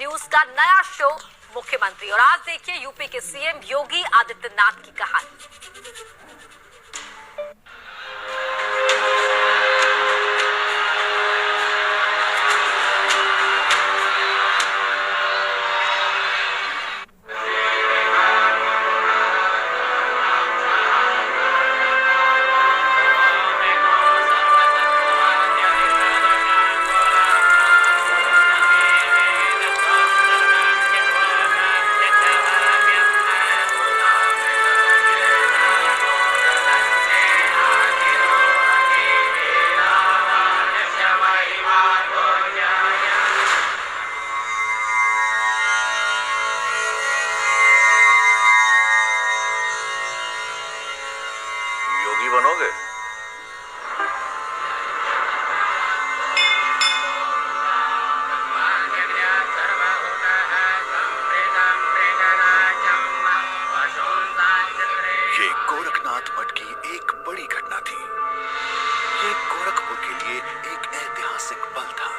News का नया show मुख्यमंत्री। और आज देखिए यूपी के सीएम योगी आदित्यनाथ की कहानी। बनोगे? ये गोरखनाथ मठ की एक बड़ी घटना थी। ये गोरखपुर के लिए एक ऐतिहासिक पल था।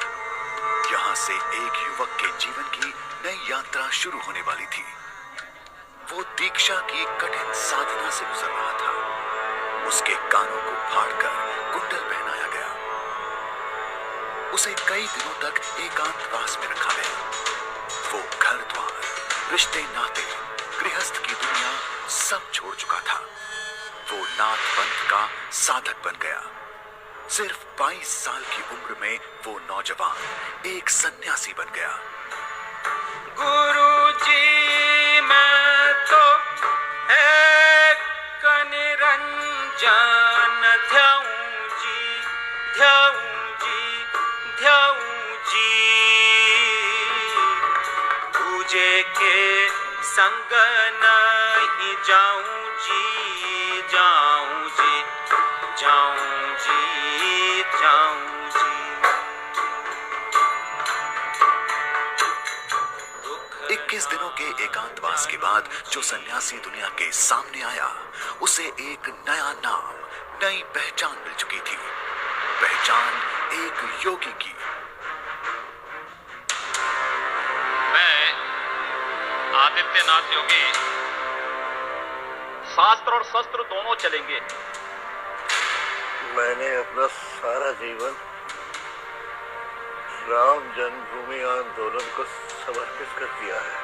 यहाँ से एक युवक के जीवन की नई यात्रा शुरू होने वाली थी। वो दीक्षा की कठिन साधना से गुजर रहा था। उसके कानों को फाड़कर कुंडल पहनाया गया। उसे कई दिनों तक एकांतवास में रखा गया। वो घर द्वार, रिश्ते नाते, गृहस्थ की दुनिया सब छोड़ चुका था। वो नाथ पंथ का साधक बन गया। सिर्फ 22 साल की उम्र में वो नौजवान एक सन्यासी बन गया। गुरुजी मैं तो एक निरंजन ध्याऊं जी तुझे के संग नहीं जाऊं जी। इक्कीस दिनों के एकांतवास के बाद जो सन्यासी दुनिया के सामने आया, उसे एक नया नाम, नई पहचान मिल चुकी थी। पहचान एक योगी की। मैं आदित्यनाथ योगी शास्त्र और शस्त्र दोनों चलेंगे। मैंने अपना सारा जीवन राम जन्मभूमि आंदोलन को समर्पित कर दिया है।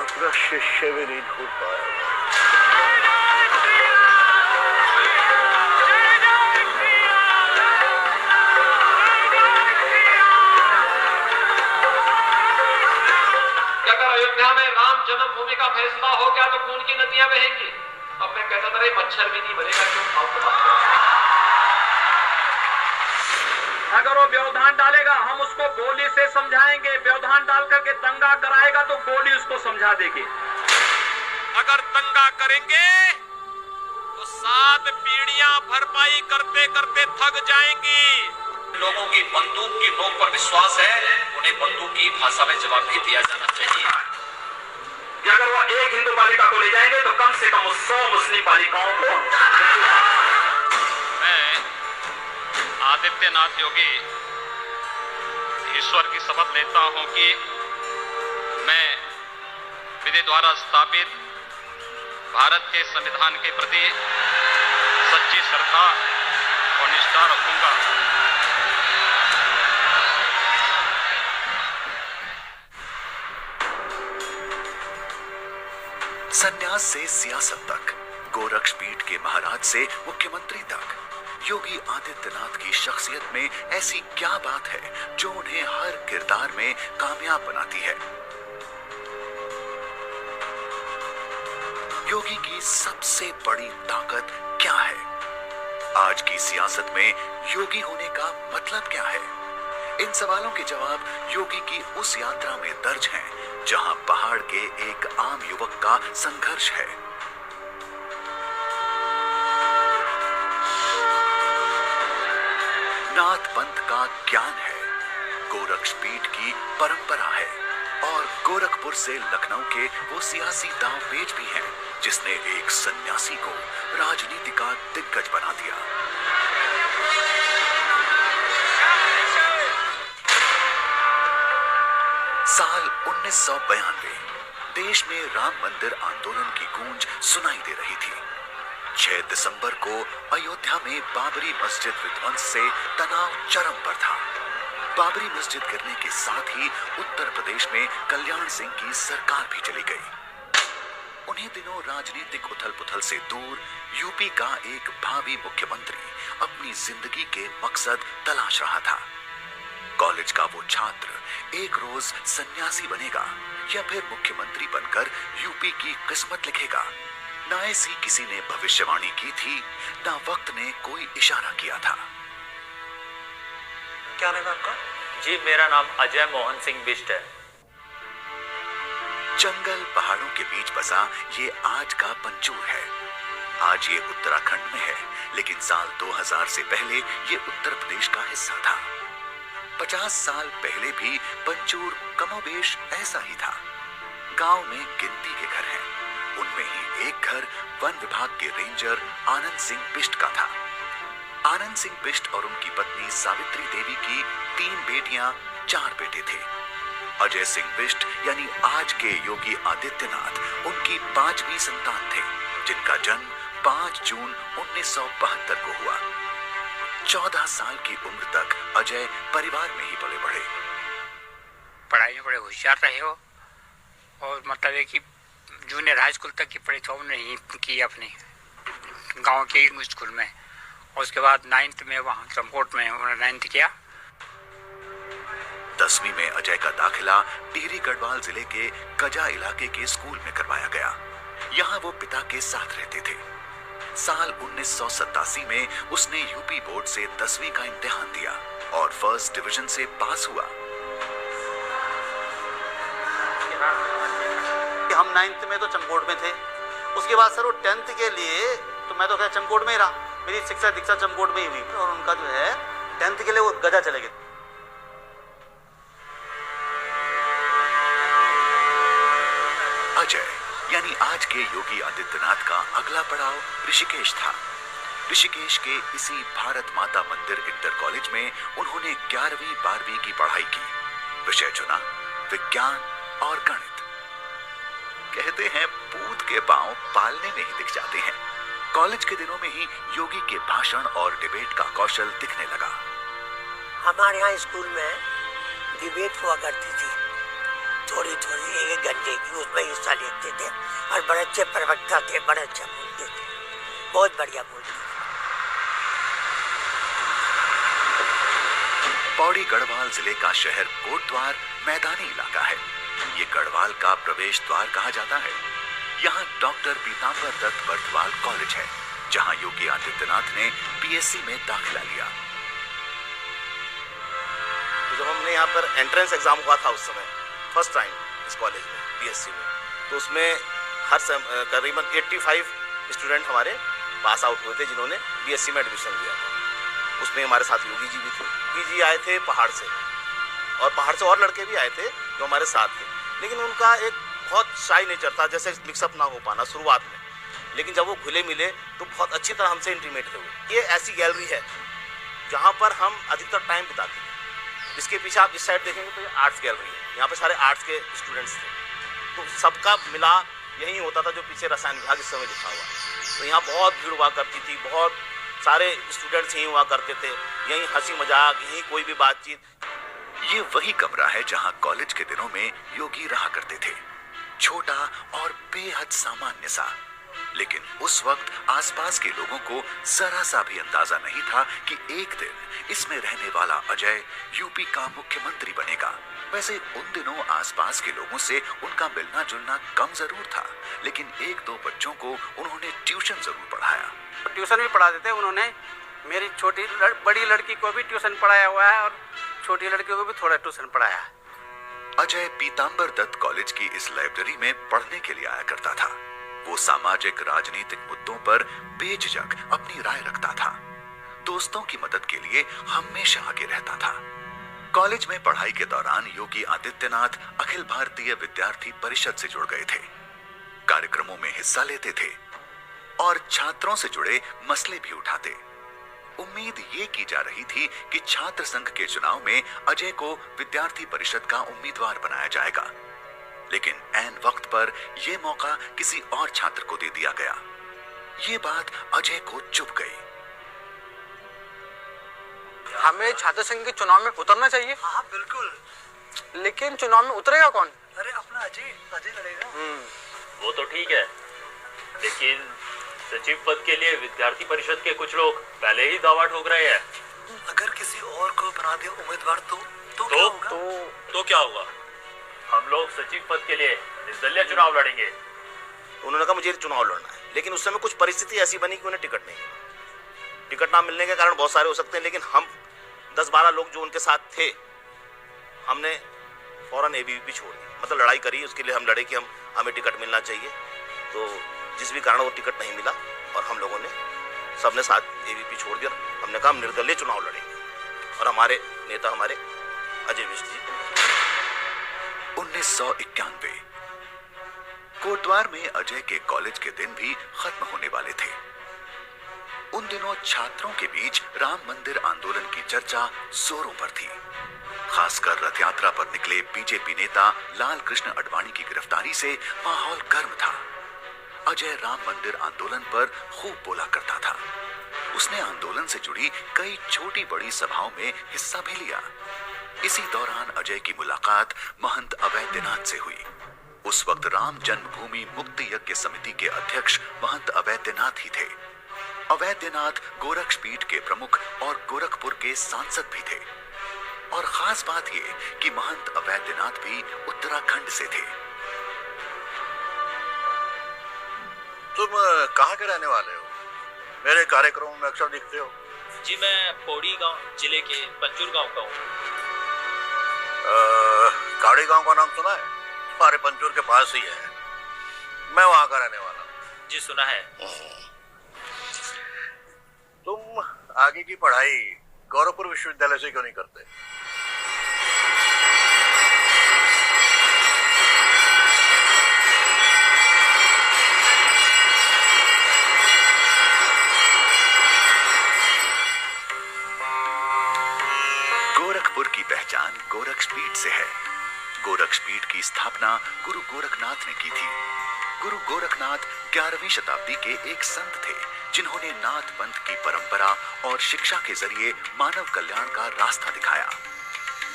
अपना शिष्य भी नहीं ढूंढ पाया। अगर अयोध्या में राम जन्मभूमि का फैसला हो गया तो खून की नदियां बहेंगी। अब मैं कहता था मच्छर भी नहीं बनेगा। क्यों फालतू बात कर रहे हैं? अगर वो व्यवधान डालेगा हम उसको गोली से समझाएंगे। व्यवधान डाल करके दंगा कराएगा तो गोली उसको समझा देगी। अगर दंगा करेंगे तो 7 पीढ़ियां भरपाई करते करते थक जाएंगी। लोगों की बंदूक की नोक पर विश्वास है, उन्हें बंदूक की भाषा में जवाब भी दिया जाना चाहिए। कि अगर वो एक हिंदू बालिका को ले जाएंगे तो कम से कम 100 मुस्लिम बालिकाओं को। मैं आदित्यनाथ योगी ईश्वर की शपथ लेता हूं कि मैं विधि द्वारा स्थापित भारत के संविधान के प्रति सच्ची श्रद्धा और निष्ठा रखूंगा। सन्यास से सियासत तक, गोरक्षपीठ के महाराज से मुख्यमंत्री तक, योगी आदित्यनाथ की शख्सियत में ऐसी क्या बात है जो उन्हें हर किरदार में कामयाब बनाती है? योगी की सबसे बड़ी ताकत क्या है? आज की सियासत में योगी होने का मतलब क्या है? इन सवालों के जवाब योगी की उस यात्रा में दर्ज हैं, जहां पहाड़ के एक आम युवक का संघर्ष है। नाथ पंथ का ज्ञान है, गोरक्षपीठ की परंपरा है और गोरखपुर से लखनऊ के वो सियासी दांवपेच भी हैं, जिसने एक सन्यासी को राजनीति का दिग्गज बना दिया। साल 1992 देश में राम मंदिर आंदोलन की गूंज सुनाई दे रही थी। 6 दिसंबर को अयोध्या में बाबरी मस्जिद विध्वंस से तनाव चरम पर था। बाबरी मस्जिद गिरने के साथ ही उत्तर प्रदेश में कल्याण सिंह की सरकार भी चली गई। उन्हीं दिनों राजनीतिक उथल-पुथल से दूर यूपी का एक भावी मुख्यमंत्री अपनी जिंदगी के मकसद तलाश रहा था। कॉलेज का वो छात्र एक रोज सन्यासी बनेगा या फिर मुख्यमंत्री बनकर यूपी की किस्मत लिखेगा। ना ऐसी किसी ने भविष्यवाणी की थी, ना वक्त ने कोई इशारा किया था। क्या नाम है आपका? जी, मेरा नाम अजय मोहन सिंह बिष्ट है। जंगल पहाड़ों के बीच बसा ये आज का पंचूर है। आज ये उत्तराखंड में है, लेकिन साल 2000 से पहले ये उत्तर प्रदेश का हिस्सा था। 50 साल पहले भी पंचूर कमोबेश ऐसा ही था। गांव में गिनती के घर हैं, उनमें ही एक घर वन विभाग के रेंजर आनंद सिंह बिष्ट का था। आनंद सिंह बिष्ट और उनकी पत्नी सावित्री देवी की 3 बेटियां, 4 बेटे थे। अजय सिंह बिष्ट यानी आज के योगी आदित्यनाथ उनकी 5वीं संतान थे, जिनका जन्म 5 जून 1972 को हुआ। 14 साल की उम्र तक अजय परिवार में ही पले बढ़े। पढ़ाई में बड़े होशियार रहे हो और मतलब है कि जूनियर हाई स्कूल तक की पढ़ाई तो उन्होंने ही की अपने गांव के स्कूल में, और उसके बाद 9th में वहाँ चमकोट में उन्होंने 9th किया। 10वीं में अजय का दाखिला टिहरी गढ़वाल जिले के कजा इलाके के स्कूल में करवाया गया। यहाँ वो पिता के साथ रहते थे। साल 1987 में उसने यूपी बोर्ड से 10वीं का इम्तिहान दिया और फर्स्ट डिवीजन से पास हुआ। हम 9th में तो चमकोट में थे, उसके बाद सर वो 10th के लिए तो मैं तो खैर चमकोट में ही रहा, मेरी शिक्षा दीक्षा चमकोट में ही हुई, और उनका जो है 10th के लिए वो गजा चले गए। अजय यानी आज के योगी आदित्यनाथ का अगला पड़ाव ऋषिकेश था। ऋषिकेश के इसी भारत माता मंदिर इंटर कॉलेज में उन्होंने 11वीं 12वीं की पढ़ाई की। विषय चुना विज्ञान और गणित। कहते हैं पूत के पांव पालने में ही दिख जाते हैं। कॉलेज के दिनों में ही योगी के भाषण और डिबेट का कौशल दिखने लगा। हमारे यहाँ स्कूल में डिबेट हुआ करती थी, थोड़ी 1 घंटे की, उसमें हिस्सा लेते थे और बड़े अच्छे प्रवक्ता थे, बड़े अच्छा बोलते थे, बहुत बढ़िया बोलते थे। पौड़ी गढ़वाल जिले का शहर कोटद्वार मैदानी इलाका है। ये गढ़वाल का प्रवेश द्वार कहा जाता है। यहाँ डॉक्टर पीताम्बर दत्त बर्थवाल कॉलेज है, जहाँ योगी आदित्यनाथ ने बीएससी में दाखिला लिया। जब हमने यहाँ पर एंट्रेंस एग्जाम हुआ था उस समय फर्स्ट टाइम इस कॉलेज में बीएससी में, तो उसमें करीबन 85 स्टूडेंट हमारे पास आउट हुए थे जिन्होंने बीएससी में एडमिशन लिया था। उसमें हमारे साथ योगी जी भी थे। योगी जी आए थे पहाड़ से, और पहाड़ से और लड़के भी आए थे जो हमारे साथ थे, लेकिन उनका एक बहुत शाई नेचर था, जैसे मिक्सअप ना हो पाना शुरुआत में, लेकिन जब वो घुले मिले तो बहुत अच्छी तरह हमसे इंटीमेट हुए। ये ऐसी गैलरी है जहाँ पर हम अधिकतर टाइम बिताते हैं। इसके पीछे आप इस साइड देखेंगे तो ये आर्ट्स गैलरी है, यहाँ पे सारे आर्ट्स के स्टूडेंट्स थे, तो सबका मिला यही होता था जो पीछे रसायन विभाग इस समय लिखा हुआ। तो यहाँ बहुत भीड़ हुआ करती थी, बहुत सारे स्टूडेंट्स यहीं हुआ करते थे, यहीं हंसी मजाक, यहीं कोई भी बातचीत। ये वही कमरा है जहाँ कॉलेज के दिनों में योगी रहा करते थे। छोटा और बेहद सामान्य सा, लेकिन उस वक्त आसपास के लोगों को जरा सा भी अंदाजा नहीं था कि एक दिन इसमें रहने वाला अजय यूपी का मुख्यमंत्री बनेगा। वैसे उन दिनों आसपास के लोगों से उनका मिलना जुलना कम जरूर था, लेकिन 1-2 बच्चों को उन्होंने ट्यूशन जरूर पढ़ाया। ट्यूशन भी पढ़ाते थे उन्होंने। मेरी बड़ी लड़की को भी ट्यूशन पढ़ाया हुआ है और छोटी लड़की को भी थोड़ा ट्यूशन पढ़ाया है। अजय पीताम्बर दत्त कॉलेज की इस लाइब्रेरी में पढ़ने के लिए आया करता था। वो सामाजिक राजनीतिक मुद्दों पर बेझिझक अपनी राय रखता था। दोस्तों की मदद के लिए हमेशा आगे रहता था। कॉलेज में पढ़ाई के दौरान योगी आदित्यनाथ अखिल भारतीय विद्यार्थी परिषद से जुड़ गए थे, कार्यक्रमों में हिस्सा लेते थे और छात्रों से जुड़े मसले भी उठाते। उम्मीद ये की जा रही थी कि छात्र संघ के चुनाव में अजय को विद्यार्थी परिषद का उम्मीदवार बनाया जाएगा, लेकिन ऐन वक्त पर यह मौका किसी और छात्र को दे दिया गया। ये बात अजय को चुभ गई। हमें छात्र संघ के चुनाव में उतरना चाहिए। हाँ बिल्कुल, लेकिन चुनाव में उतरेगा कौन? अरे अपना अजय लड़ेगा। वो तो ठीक है, लेकिन सचिव पद के लिए विद्यार्थी परिषद के कुछ लोग पहले ही दावा ठोक रहे हैं। अगर किसी और को बना दे उम्मीदवार तो क्या होगा? तो क्या होगा? हम लोग सचिव पद के लिए निर्दलीय चुनाव लड़ेंगे। उन्होंने कहा मुझे चुनाव लड़ना है, लेकिन उस समय कुछ परिस्थिति ऐसी बनी कि उन्हें टिकट नहीं मिला। टिकट ना मिलने के कारण बहुत सारे हो सकते हैं, लेकिन हम 10-12 लोग जो उनके साथ थे, हमने फौरन एबीवीपी छोड़ दी, मतलब लड़ाई करी उसके लिए। हम लड़े कि हमें टिकट मिलना चाहिए, तो जिस भी कारण वो टिकट नहीं मिला और हम लोगों ने सबने साथ एबीवीपी छोड़ दिया। हमने कहा हम निर्दलीय चुनाव लड़ेंगे, और हमारे नेता हमारे अजय बिष्ट जी। 1991 कोटद्वार में अजय के कॉलेज के दिन भी खत्म होने वाले थे। उन दिनों छात्रों के बीच राम मंदिर आंदोलन की चर्चा जोरों पर थी। खासकर रथ यात्रा पर निकले बीजेपी नेता लाल कृष्ण आडवाणी की गिरफ्तारी से माहौल गर्म था। अजय राम मंदिर आंदोलन पर खूब बोला करता था। उसने आंदोलन से जुड़ी कई छोटी बड़ी सभाओं में हिस्सा भी लिया। इसी दौरान अजय की मुलाकात महंत अवैधनाथ से हुई। उस वक्त राम जन्मभूमि मुक्ति यज्ञ समिति के अध्यक्ष महंत अवैधनाथ ही थे। अवैधनाथ गोरक्षपीठ के प्रमुख और गोरखपुर के सांसद भी थे। और खास बात यह कि महंत अवैधनाथ भी उत्तराखंड से थे। तुम कहाँ के रहने वाले हो? मेरे कार्यक्रमों में अक्सर दिखते हो। जी मैं पौड़ी गांव जिले के पंचूर गांव का हूँ। काड़ी गांव का नाम सुना है? हमारे पंचूर के पास ही है, मैं वहां का रहने वाला हूँ। जी सुना है। तुम आगे की पढ़ाई गोरखपुर विश्वविद्यालय से क्यों नहीं करते? गोरखपुर की पहचान गोरक्षपीठ से है। गोरक्षपीठ की स्थापना गुरु गोरखनाथ ने की थी। गुरु गोरखनाथ 11वीं शताब्दी के एक संत थे, जिन्होंने नाथ पंथ की परंपरा और शिक्षा के जरिए मानव कल्याण का रास्ता दिखाया।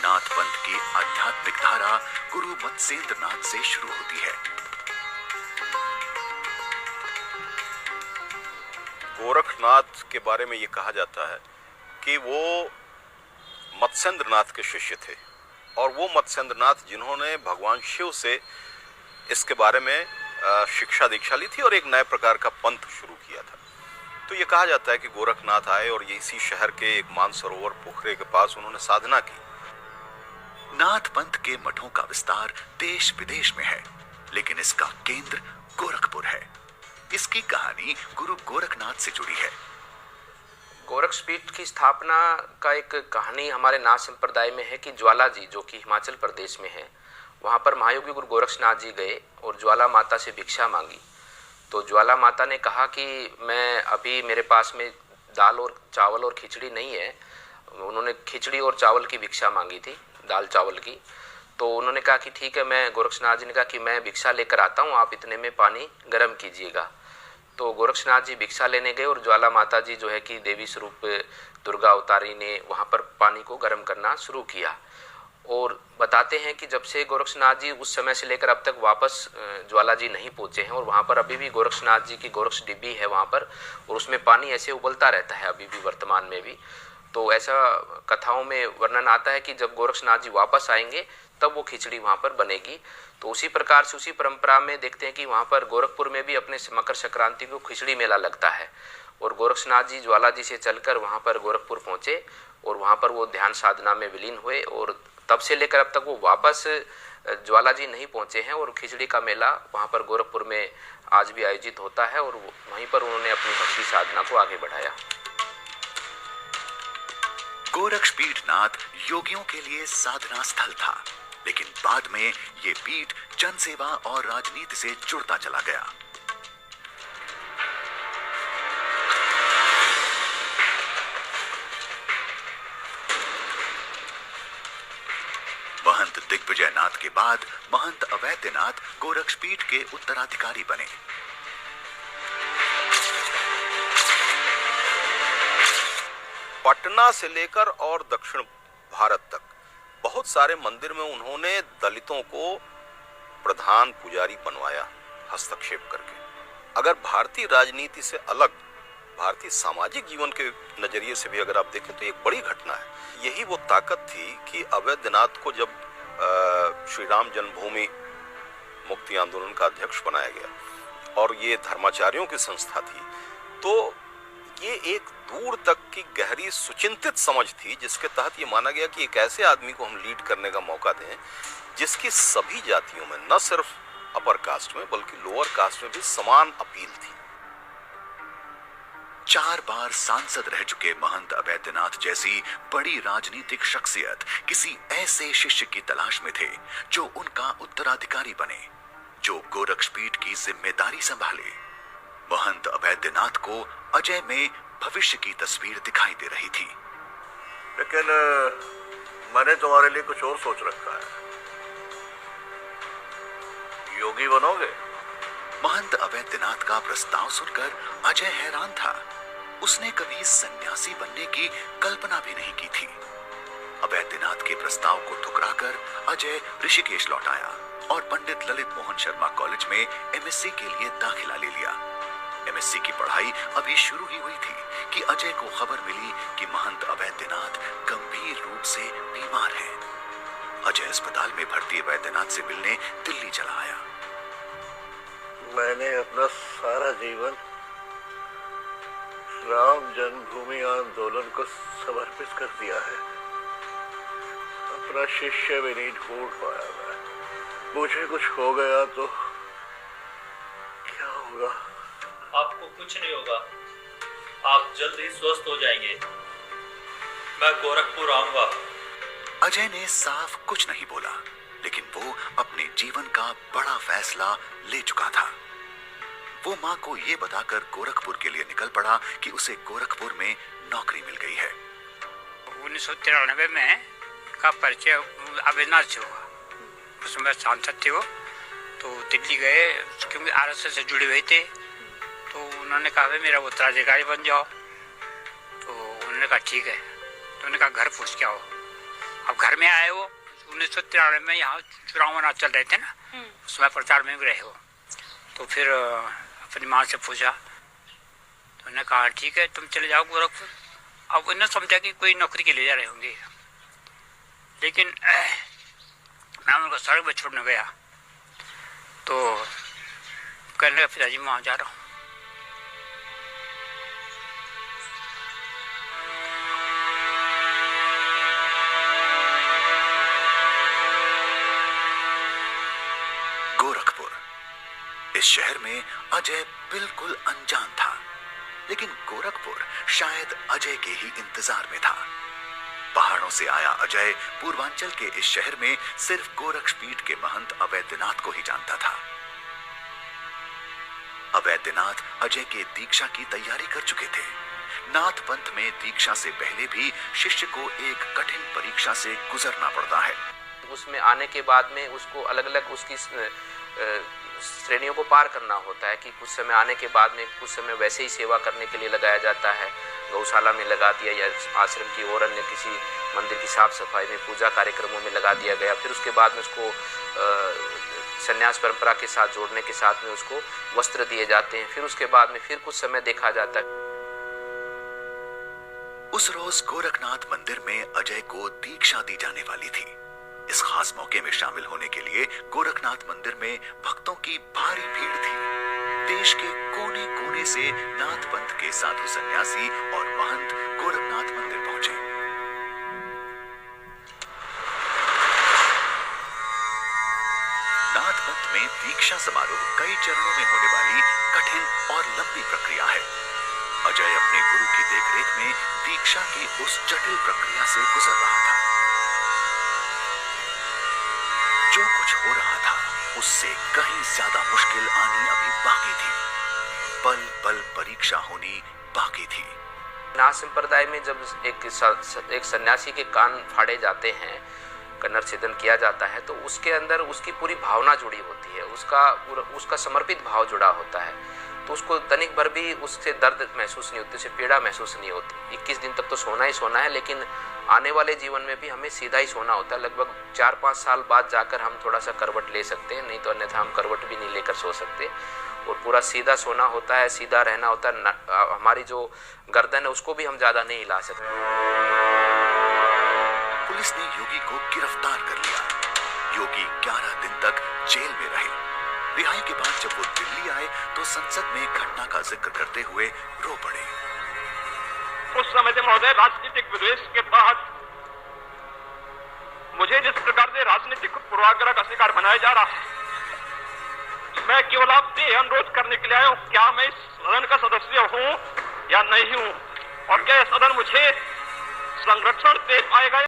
नाथ पंथ की आध्यात्मिक धारा गुरु मत्स्येंद्र नाथ से शुरू होती है। गोरखनाथ के बारे में ये कहा जाता है कि वो मत्स्येंद्र नाथ के शिष्य थे, और वो मत्स्येंद्र नाथ जिन्होंने भगवान शिव से इसके बारे में शिक्षा दीक्षा ली थी और एक नए प्रकार का पंथ शुरू किया था। तो ये कहा जाता है कि गोरखनाथ आए और इसी शहर के एक मानसरोवर पोखरे के पास उन्होंने साधना की। नाथ पंथ के मठों का विस्तार देश विदेश में है, लेकिन इसका केंद्र गोरखपुर है। इसकी कहानी गुरु गोरखनाथ से जुड़ी है। गोरक्षपीठ की स्थापना का एक कहानी हमारे नाथ संप्रदाय में है कि ज्वाला जी, जो कि हिमाचल प्रदेश में है, वहाँ पर महायोगी गुरु गोरक्षनाथ जी गए और ज्वाला माता से भिक्षा मांगी। तो ज्वाला माता ने कहा कि मैं अभी मेरे पास में दाल और चावल और खिचड़ी नहीं है। उन्होंने खिचड़ी और चावल की भिक्षा मांगी थी, दाल चावल की। तो उन्होंने कहा कि ठीक है, मैं गोरक्षनाथ जी ने कहा कि मैं भिक्षा लेकर आता हूँ, आप इतने में पानी गर्म कीजिएगा। तो गोरक्षनाथ जी भिक्षा लेने गए और ज्वाला माता जी जो है कि देवी स्वरूप दुर्गा अवतारी ने वहाँ पर पानी को गर्म करना शुरू किया। और बताते हैं कि जब से गोरक्षनाथ जी उस समय से लेकर अब तक वापस ज्वाला जी नहीं पहुँचे हैं, और वहाँ पर अभी भी गोरक्षनाथ जी की गोरक्ष डिब्बी है वहाँ पर, और उसमें पानी ऐसे उबलता रहता है अभी भी वर्तमान में भी। तो ऐसा कथाओं में वर्णन आता है कि जब गोरक्षनाथ जी वापस आएंगे तब वो खिचड़ी वहाँ पर बनेगी। तो उसी प्रकार से उसी परंपरा में देखते हैं कि वहाँ पर गोरखपुर में भी अपने मकर संक्रांति को खिचड़ी मेला लगता है, और गोरक्षनाथ जी ज्वाला जी से चलकर वहाँ पर गोरखपुर पहुँचे और वहाँ पर वो ध्यान साधना में विलीन हुए, और तब से लेकर अब तक वो वापस ज्वाला जी नहीं पहुँचे हैं। और खिचड़ी का मेला वहाँ पर गोरखपुर में आज भी आयोजित होता है, और वहीं पर उन्होंने अपनी भक्ति साधना को आगे बढ़ाया। गोरक्षपीठनाथ योगियों के लिए साधना स्थल था, लेकिन बाद में ये पीठ जनसेवा और राजनीति से जुड़ता चला गया। महंत दिग्विजयनाथ के बाद महंत अवैधनाथ गोरक्षपीठ के उत्तराधिकारी बने। पटना से लेकर और दक्षिण भारत तक बहुत सारे मंदिर में उन्होंने दलितों को प्रधान पुजारी बनवाया हस्तक्षेप करके। अगर भारतीय राजनीति से अलग भारतीय सामाजिक जीवन के नजरिए से भी अगर आप देखें तो एक बड़ी घटना है। यही वो ताकत थी कि अवैधनाथ को जब श्री राम जन्मभूमि मुक्ति आंदोलन का अध्यक्ष बनाया गया और ये धर्माचार्यों की संस्था थी, तो ये एक दूर तक की गहरी सुचिंतित समझ थी जिसके तहत ये माना गया कि एक ऐसे आदमी को हम लीड करने का मौका दें जिसकी सभी जातियों में, न सिर्फ अपर कास्ट में बल्कि लोअर कास्ट में भी समान अपील थी। 4 बार सांसद रह चुके महंत अवैधनाथ जैसी बड़ी राजनीतिक शख्सियत किसी ऐसे शिष्य की तलाश में थे जो उनका उत्तराधिकारी बने, जो गोरक्षपीठ की जिम्मेदारी संभाले। महंत अवैधनाथ को अजय में भविष्य की तस्वीर दिखाई दे रही थी। लेकिन मैंने तुम्हारे लिए कुछ और सोच रखा है। योगी बनोगे? महंत अवैधनाथ का प्रस्ताव सुनकर अजय हैरान था। उसने कभी सन्यासी बनने की कल्पना भी नहीं की थी। अवैधनाथ के प्रस्ताव को ठुकराकर अजय ऋषिकेश लौट आया और पंडित ललित मोहन शर्मा कॉलेज में एमएससी के लिए दाखिला ले लिया। एमएससी की पढ़ाई अभी शुरू ही हुई थी कि अजय को खबर मिली कि महंत अवैधनाथ गंभीर रूप से बीमार हैं। अजय अस्पताल में भर्ती अवैधनाथ से मिलने दिल्ली चला आया। मैंने अपना सारा जीवन राम जन्मभूमि आंदोलन को समर्पित कर दिया है। अपना शिष्य भी नहीं ढूंढ पाया मैं। मुझे कुछ हो गया तो क्या होगा? आपको कुछ नहीं होगा, आप जल्द ही स्वस्थ हो जाएंगे। मैं गोरखपुर आऊंगा। अजय ने साफ कुछ नहीं बोला, लेकिन वो अपने जीवन का बड़ा फैसला ले चुका था। वो माँ को ये बताकर गोरखपुर के लिए निकल पड़ा कि उसे गोरखपुर में नौकरी मिल गई है। 1993 में का परिचय अवैधनाथ से हुआ। उसमें सांसद थे वो, तो दिल्ली गए क्योंकि आरएसएस से जुड़े हुए थे। तो उन्होंने कहा भाई मेरा उत्तराधिकारी बन जाओ। तो उन्होंने कहा ठीक है। तो उन्होंने कहा घर पूछ के आओ। अब घर में आए वो 1993 में, यहाँ चुनाव चल रहे थे ना, उसमें प्रचार में भी रहे हो। तो फिर अपनी माँ से पूछा तो उन्होंने कहा ठीक है तुम चले जाओ गोरखपुर। अब उन्होंने समझा कि कोई नौकरी के लिए जा रहे होंगे, लेकिन मैं उनको सड़क पर छोड़ने गया तो कहने लगा पिताजी मैं वहाँ जा रहा हूँ। गोरखपुर, इस शहर में अजय बिल्कुल अनजान था, लेकिन गोरखपुर शायद अजय के ही इंतजार में था। पहाड़ों से आया अजय पूर्वांचल के इस शहर में सिर्फ गोरक्षपीठ के महंत अवैधनाथ को ही जानता था। अवैधनाथ अजय के दीक्षा की तैयारी कर चुके थे। नाथ पंथ में दीक्षा से पहले भी शिष्य को एक कठिन परीक्षा से गुजरना पड़ता है। उसमें आने के बाद में उसको अलग अलग उसकी श्रेणियों को पार करना होता है कि कुछ समय आने के बाद में कुछ समय वैसे ही सेवा करने के लिए लगाया जाता है, गौशाला में लगा दिया या आश्रम की और अन्य किसी मंदिर की साफ सफाई में, पूजा कार्यक्रमों में लगा दिया गया। फिर उसके बाद में उसको संन्यास परंपरा के साथ जोड़ने के साथ में उसको वस्त्र दिए जाते हैं। फिर उसके बाद में फिर कुछ समय देखा जाता है। उस रोज गोरखनाथ मंदिर में अजय को दीक्षा दी जाने वाली थी। इस खास मौके में शामिल होने के लिए गोरखनाथ मंदिर में भक्तों की भारी भीड़ थी। देश के कोने कोने से नाथ पंथ के साधु सन्यासी और महंत गोरखनाथ मंदिर पहुंचे। नाथ पंथ में दीक्षा समारोह कई चरणों में होने वाली कठिन और लंबी प्रक्रिया है। अजय अपने गुरु की देखरेख में दीक्षा की उस जटिल प्रक्रिया से गुजर रहा था। जो कुछ हो रहा था उससे कहीं ज्यादा मुश्किल आनी अभी बाकी थी। पल पल परीक्षा होनी बाकी थी। नाथ संप्रदाय में जब एक सन्यासी के कान फाड़े जाते हैं का नरछेदन किया जाता है तो उसके अंदर उसकी पूरी भावना जुड़ी होती है, उसका समर्पित भाव जुड़ा होता है, तो उसको तनिक भर भी उससे दर्द महसूस नहीं होती, उससे पीड़ा महसूस नहीं होती। 21 दिन तक तो सोना ही सोना है, लेकिन आने वाले जीवन में भी हमें सीधा ही सोना होता है। लगभग 4-5 साल बाद जाकर हम थोड़ा सा करवट ले सकते हैं, नहीं तो अन्यथा हम करवट भी नहीं लेकर सो सकते, और पूरा सीधा सोना होता है, सीधा रहना होता है। हमारी जो गर्दन है उसको भी हम ज़्यादा नहीं हिला सकते। पुलिस ने योगी को गिरफ्तार कर लिया। योगी 11 दिन तक जेल में रहे। रिहाई के बाद जब वो दिल्ली आए तो संसद में घटना का जिक्र करते हुए रो पड़े। उस समय से महोदय राजनीतिक विद्वेष के बाद मुझे जिस प्रकार से राजनीतिक पूर्वाग्रह का शिकार बनाया जा रहा है, मैं केवल आपसे अनुरोध करने के लिए आया हूं, क्या मैं इस सदन का सदस्य हूं या नहीं हूं, और क्या सदन मुझे संरक्षण दे पाएगा।